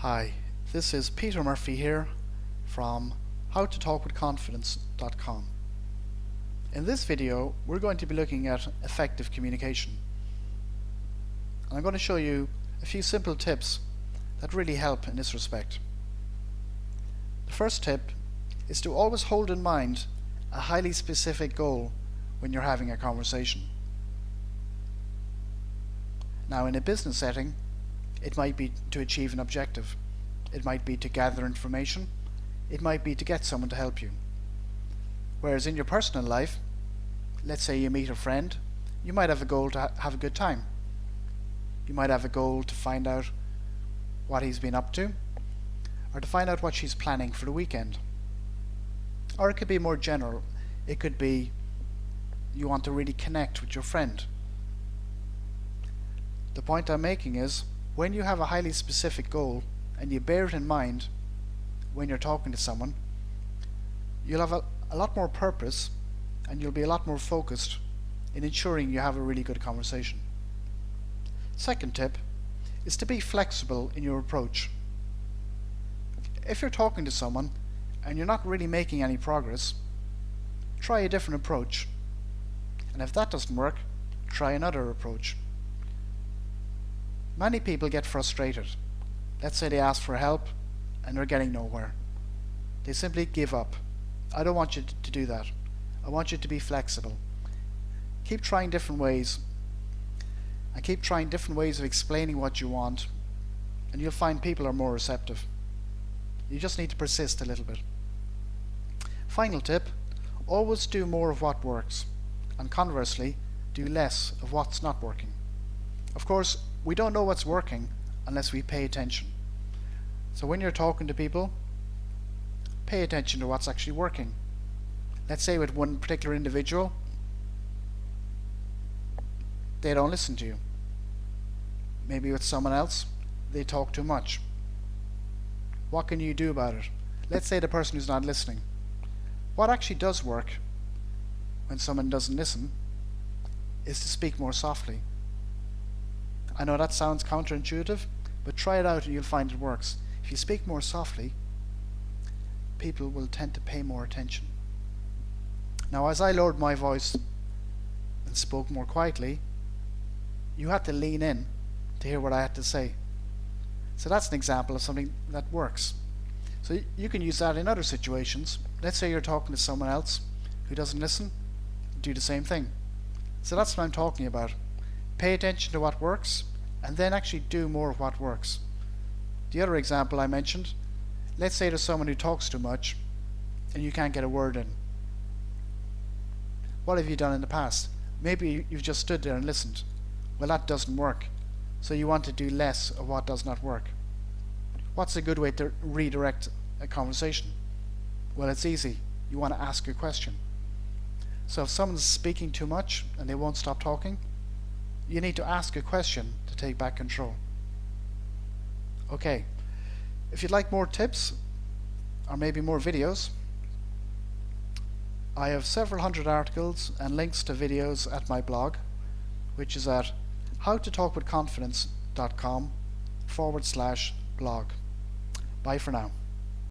Hi, this is Peter Murphy here from howtotalkwithconfidence.com. In this video we're going to be looking at effective communication. And I'm going to show you a few simple tips that really help in this respect. The first tip is to always hold in mind a highly specific goal when you're having a conversation. Now, in a business setting, it might be to achieve an objective. It might be to gather information. It might be to get someone to help you. Whereas in your personal life, let's say you meet a friend, you might have a goal to have a good time. You might have a goal to find out what he's been up to, or to find out what she's planning for the weekend. Or it could be more general. It could be you want to really connect with your friend. The point I'm making is, when you have a highly specific goal and you bear it in mind when you're talking to someone, you'll have a lot more purpose and you'll be a lot more focused in ensuring you have a really good conversation. Second tip is to be flexible in your approach. If you're talking to someone and you're not really making any progress, try a different approach. And if that doesn't work, try another approach. Many people get frustrated. Let's say they ask for help and they're getting nowhere. They simply give up. I don't want you to do that. I want you to be flexible. Keep trying different ways. And keep trying different ways of explaining what you want, and you'll find people are more receptive. You just need to persist a little bit. Final tip, always do more of what works, and conversely, do less of what's not working. Of course, we don't know what's working unless we pay attention. So when you're talking to people, pay attention to what's actually working. Let's say with one particular individual, they don't listen to you. Maybe with someone else, they talk too much. What can you do about it? Let's say the person who's not listening. What actually does work when someone doesn't listen is to speak more softly. I know that sounds counterintuitive, but try it out and you'll find it works. If you speak more softly, people will tend to pay more attention. Now, as I lowered my voice and spoke more quietly, you had to lean in to hear what I had to say. So that's an example of something that works. So you can use that in other situations. Let's say you're talking to someone else who doesn't listen, do the same thing. So that's what I'm talking about. Pay attention to what works and then actually do more of what works. The other example I mentioned, let's say there's someone who talks too much and you can't get a word in. What have you done in the past? Maybe you've just stood there and listened. Well, that doesn't work. So you want to do less of what does not work. What's a good way to redirect a conversation? Well, it's easy. You want to ask a question. So if someone's speaking too much and they won't stop talking, you need to ask a question to take back control. Okay, if you'd like more tips or maybe more videos, I have several hundred articles and links to videos at my blog, which is at howtotalkwithconfidence.com/blog. Bye for now.